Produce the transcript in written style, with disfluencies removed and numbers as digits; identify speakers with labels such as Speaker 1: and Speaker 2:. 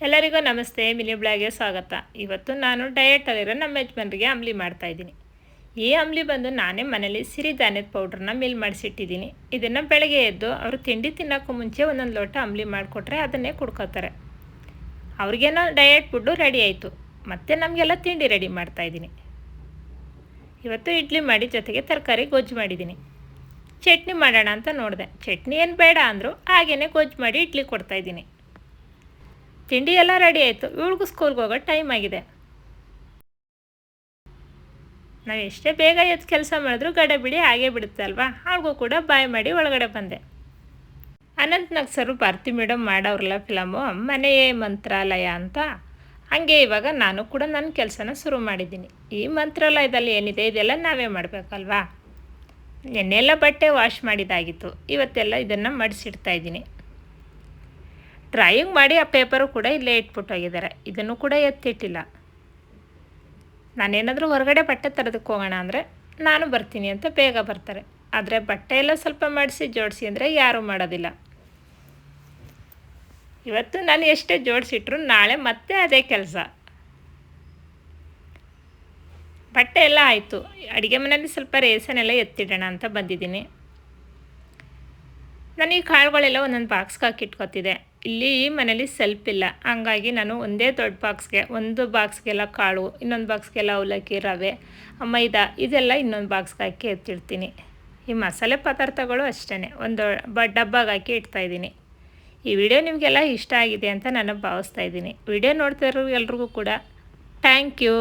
Speaker 1: ಎಲ್ಲರಿಗೂ ನಮಸ್ತೆ. ಮಿನಿ ಬ್ಲಾಗ್ಗೆ ಸ್ವಾಗತ. ಇವತ್ತು ನಾನು ಡಯಟಲ್ಲಿರೋ ನಮ್ಮ ಯಜಮಾನ್ರಿಗೆ ಅಂಬ್ಲಿ ಮಾಡ್ತಾಯಿದ್ದೀನಿ. ಈ ಅಂಬ್ಲಿ ಬಂದು ನಾನೇ ಮನೇಲಿ ಸಿರಿಧಾನ್ಯದ ಪೌಡ್ರನ್ನ ಮಿಲ್ ಮಾಡಿಸಿಟ್ಟಿದ್ದೀನಿ. ಇದನ್ನು ಬೆಳಗ್ಗೆ ಎದ್ದು ಅವರು ತಿಂಡಿ ತಿನ್ನೋಕ್ಕೂ ಮುಂಚೆ ಒಂದೊಂದು ಲೋಟ ಅಂಬ್ಲಿ ಮಾಡಿಕೊಟ್ರೆ ಅದನ್ನೇ ಕುಡ್ಕೋತಾರೆ. ಅವ್ರಿಗೇನೋ ಡಯಟ್ ಫುಡ್ಡು ರೆಡಿ ಆಯಿತು. ಮತ್ತು ನಮಗೆಲ್ಲ ತಿಂಡಿ ರೆಡಿ ಮಾಡ್ತಾಯಿದ್ದೀನಿ. ಇವತ್ತು ಇಡ್ಲಿ ಮಾಡಿ ಜೊತೆಗೆ ತರಕಾರಿ ಗೊಜ್ಜು ಮಾಡಿದ್ದೀನಿ. ಚಟ್ನಿ ಮಾಡೋಣ ಅಂತ ನೋಡಿದೆ. ಚಟ್ನಿ ಏನು ಬೇಡ ಅಂದರು. ಹಾಗೇ ಗೊಜ್ಜು ಮಾಡಿ ಇಡ್ಲಿ ಕೊಡ್ತಾಯಿದ್ದೀನಿ. ತಿಂಡಿ ಎಲ್ಲ ರೆಡಿ ಆಯಿತು. ಇವಳಿಗೂ ಸ್ಕೂಲ್ಗೆ ಹೋಗೋ ಟೈಮ್ ಆಗಿದೆ. ನಾವು ಎಷ್ಟೇ ಬೇಗ ಎದ್ದು ಕೆಲಸ ಮಾಡಿದ್ರು ಗಡೆ ಬಿಡಿ ಹಾಗೇ ಬಿಡುತ್ತೆ ಅಲ್ವಾ. ಅವ್ಳಿಗೂ ಕೂಡ ಬಾಯ್ ಮಾಡಿ ಒಳಗಡೆ ಬಂದೆ. ಅನಂತ್ನಾಗ್ ಸರ್ ಭಾರತಿ ಮೇಡಮ್ ಮಾಡೋರಲ್ಲ ಫಿಲಮು ಮನೆಯೇ ಮಂತ್ರಾಲಯ ಅಂತ. ಹಾಗೆ ಇವಾಗ ನಾನು ಕೂಡ ನನ್ನ ಕೆಲಸನ ಶುರು ಮಾಡಿದ್ದೀನಿ. ಈ ಮಂತ್ರಾಲಯದಲ್ಲಿ ಏನಿದೆ ಇದೆಲ್ಲ ನಾವೇ ಮಾಡಬೇಕಲ್ವಾ. ನೆನ್ನೆಲ್ಲ ಬಟ್ಟೆ ವಾಶ್ ಮಾಡಿದಾಗಿತ್ತು. ಇವತ್ತೆಲ್ಲ ಇದನ್ನು ಮಡಿಸಿಡ್ತಾಯಿದ್ದೀನಿ. ಡ್ರಾಯಿಂಗ್ ಮಾಡಿ ಆ ಪೇಪರು ಕೂಡ ಇಲ್ಲೇ ಇಟ್ಬಿಟ್ಟು ಹೋಗಿದ್ದಾರೆ. ಇದನ್ನು ಕೂಡ ಎತ್ತಿಟ್ಟಿಲ್ಲ. ನಾನೇನಾದರೂ ಹೊರಗಡೆ ಬಟ್ಟೆ ತರೋದಕ್ಕೆ ಹೋಗೋಣ ಅಂದರೆ ನಾನು ಬರ್ತೀನಿ ಅಂತ ಬೇಗ ಬರ್ತಾರೆ. ಆದರೆ ಬಟ್ಟೆ ಎಲ್ಲ ಸ್ವಲ್ಪ ಮಾಡಿಸಿ ಜೋಡಿಸಿ ಅಂದರೆ ಯಾರೂ ಮಾಡೋದಿಲ್ಲ. ಇವತ್ತು ನಾನು ಎಷ್ಟೇ ಜೋಡಿಸಿಟ್ರು ನಾಳೆ ಮತ್ತೆ ಅದೇ ಕೆಲಸ. ಬಟ್ಟೆ ಎಲ್ಲ ಆಯಿತು. ಅಡುಗೆ ಮನೆಯಲ್ಲಿ ಸ್ವಲ್ಪ ರೇಸನೆಲ್ಲ ಎತ್ತಿಡೋಣ ಅಂತ ಬಂದಿದ್ದೀನಿ. ನಾನು ಈ ಕಾಳುಗಳೆಲ್ಲ ಒಂದೊಂದು ಬಾಕ್ಸ್ಗೆ ಹಾಕಿಟ್ಕೊತಿದ್ದೆ. ಇಲ್ಲಿ ಈ ಮನೇಲಿ ಸೆಲ್ಫ್ ಇಲ್ಲ. ಹಂಗಾಗಿ ನಾನು ಒಂದೇ ದೊಡ್ಡ ಬಾಕ್ಸ್ಗೆ ಒಂದು ಬಾಕ್ಸ್ಗೆಲ್ಲ ಕಾಳು, ಇನ್ನೊಂದು ಬಾಕ್ಸ್ಗೆಲ್ಲ ಅವಲಕ್ಕಿ, ರವೆ, ಮೈದಾ ಇದೆಲ್ಲ ಇನ್ನೊಂದು ಬಾಕ್ಸ್ಗೆ ಹಾಕಿ ಎತ್ತಿಡ್ತೀನಿ. ಈ ಮಸಾಲೆ ಪದಾರ್ಥಗಳು ಅಷ್ಟೇ ಒಂದು ಡಬ್ಬಾಗೆ ಹಾಕಿ ಇಡ್ತಾಯಿದ್ದೀನಿ. ಈ ವಿಡಿಯೋ ನಿಮಗೆಲ್ಲ ಇಷ್ಟ ಆಗಿದೆ ಅಂತ ನಾನು ಭಾವಿಸ್ತಾ ಇದ್ದೀನಿ. ವಿಡಿಯೋ ನೋಡ್ತಿರೋ ಎಲ್ರಿಗೂ ಕೂಡ ಥ್ಯಾಂಕ್ ಯು.